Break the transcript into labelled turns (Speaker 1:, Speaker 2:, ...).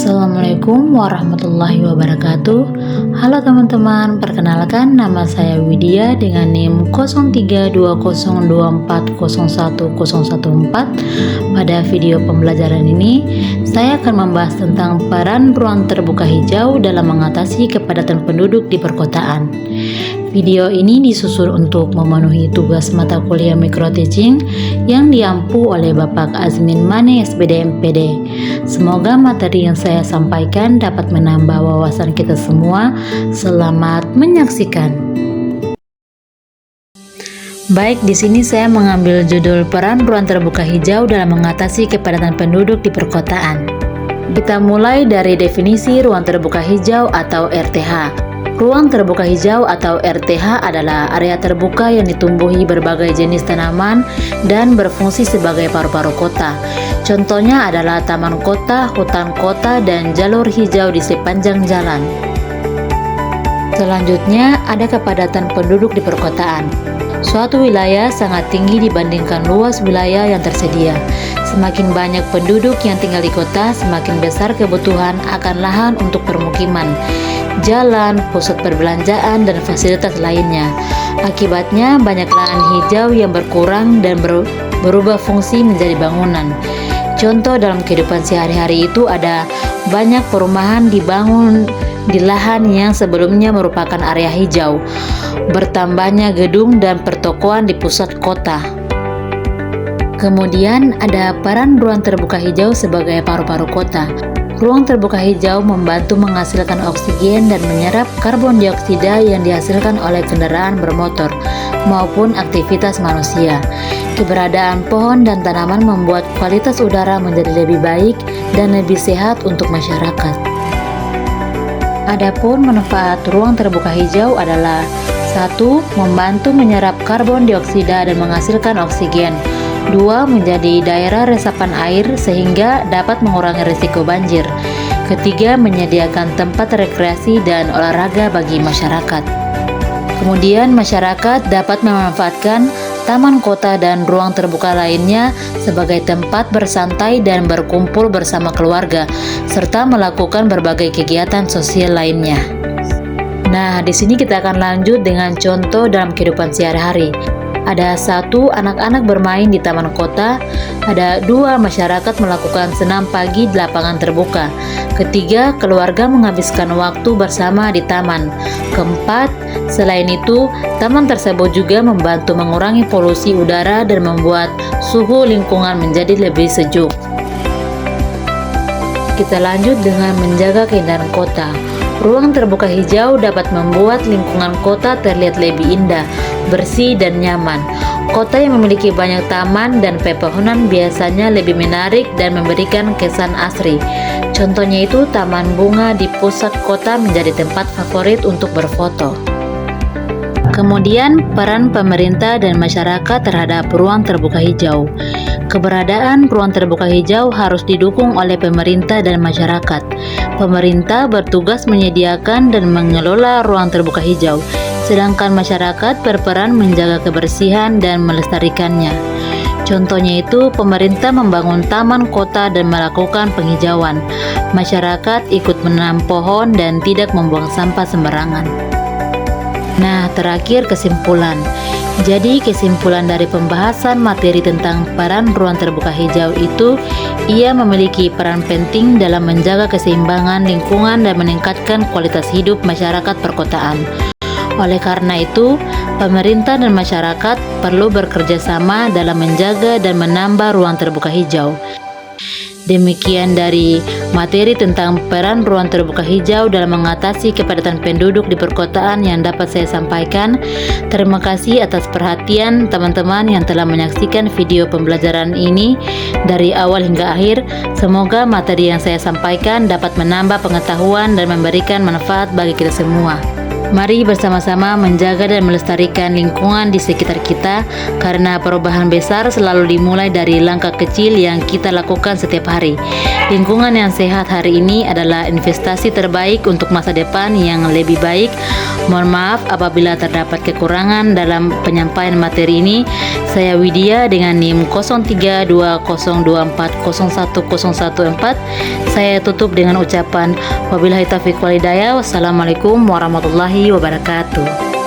Speaker 1: Assalamualaikum warahmatullahi wabarakatuh. Halo teman-teman, perkenalkan nama saya Widya dengan NIM 032024010114. Pada video pembelajaran ini, saya akan membahas tentang peran ruang terbuka hijau dalam mengatasi kepadatan penduduk di perkotaan. Video ini disusun untuk memenuhi tugas mata kuliah micro teaching yang diampu oleh Bapak Azmin Mane SPD MPD. Semoga materi yang saya sampaikan dapat menambah wawasan kita semua. Selamat menyaksikan. Baik, di sini saya mengambil judul peran ruang terbuka hijau dalam mengatasi kepadatan penduduk di perkotaan. Kita mulai dari definisi ruang terbuka hijau atau RTH. Ruang terbuka hijau atau RTH adalah area terbuka yang ditumbuhi berbagai jenis tanaman dan berfungsi sebagai paru-paru kota. Contohnya adalah taman kota, hutan kota, dan jalur hijau di sepanjang jalan. Selanjutnya, ada kepadatan penduduk di perkotaan. Suatu wilayah sangat tinggi dibandingkan luas wilayah yang tersedia. Semakin banyak penduduk yang tinggal di kota, semakin besar kebutuhan akan lahan untuk permukiman, jalan, pusat perbelanjaan, dan fasilitas lainnya. Akibatnya, banyak lahan hijau yang berkurang dan berubah fungsi menjadi bangunan. Contoh dalam kehidupan sehari-hari itu ada banyak perumahan dibangun di lahan yang sebelumnya merupakan area hijau, bertambahnya gedung dan pertokoan di pusat kota. Kemudian ada peran ruang terbuka hijau sebagai paru-paru kota. Ruang terbuka hijau membantu menghasilkan oksigen dan menyerap karbon dioksida yang dihasilkan oleh kendaraan bermotor maupun aktivitas manusia. Keberadaan pohon dan tanaman membuat kualitas udara menjadi lebih baik dan lebih sehat untuk masyarakat. Adapun manfaat ruang terbuka hijau adalah 1. Membantu menyerap karbon dioksida dan menghasilkan oksigen. 2. Menjadi daerah resapan air sehingga dapat mengurangi risiko banjir. 3. Menyediakan tempat rekreasi dan olahraga bagi masyarakat. Kemudian masyarakat dapat memanfaatkan taman kota dan ruang terbuka lainnya sebagai tempat bersantai dan berkumpul bersama keluarga, serta melakukan berbagai kegiatan sosial lainnya. Nah, di sini kita akan lanjut dengan contoh dalam kehidupan sehari-hari. Ada 1. Anak-anak bermain di taman kota. Ada 2. Masyarakat melakukan senam pagi di lapangan terbuka. 3. Keluarga menghabiskan waktu bersama di taman. 4. Selain itu, taman tersebut juga membantu mengurangi polusi udara dan membuat suhu lingkungan menjadi lebih sejuk. Kita lanjut dengan menjaga keindahan kota. Ruang terbuka hijau dapat membuat lingkungan kota terlihat lebih indah, bersih, dan nyaman. Kota yang memiliki banyak taman dan pepohonan biasanya lebih menarik dan memberikan kesan asri. Contohnya itu taman bunga di pusat kota menjadi tempat favorit untuk berfoto. Kemudian, peran pemerintah dan masyarakat terhadap ruang terbuka hijau. Keberadaan ruang terbuka hijau harus didukung oleh pemerintah dan masyarakat. Pemerintah bertugas menyediakan dan mengelola ruang terbuka hijau, sedangkan masyarakat berperan menjaga kebersihan dan melestarikannya. Contohnya itu, pemerintah membangun taman kota dan melakukan penghijauan. Masyarakat ikut menanam pohon dan tidak membuang sampah sembarangan. Nah, terakhir kesimpulan. Jadi, kesimpulan dari pembahasan materi tentang peran ruang terbuka hijau itu, ia memiliki peran penting dalam menjaga keseimbangan lingkungan dan meningkatkan kualitas hidup masyarakat perkotaan. Oleh karena itu, pemerintah dan masyarakat perlu bekerja sama dalam menjaga dan menambah ruang terbuka hijau. Demikian dari materi tentang peran ruang terbuka hijau dalam mengatasi kepadatan penduduk di perkotaan yang dapat saya sampaikan. Terima kasih atas perhatian teman-teman yang telah menyaksikan video pembelajaran ini dari awal hingga akhir. Semoga materi yang saya sampaikan dapat menambah pengetahuan dan memberikan manfaat bagi kita semua. Mari bersama-sama menjaga dan melestarikan lingkungan di sekitar kita, karena perubahan besar selalu dimulai dari langkah kecil yang kita lakukan setiap hari. Lingkungan yang sehat hari ini adalah investasi terbaik untuk masa depan yang lebih baik. Mohon maaf apabila terdapat kekurangan dalam penyampaian materi ini. Saya Widya dengan NIM 032024010114. Saya tutup dengan ucapan wabillahi taufiq walhidayah. Wassalamualaikum warahmatullahi wabarakatuh.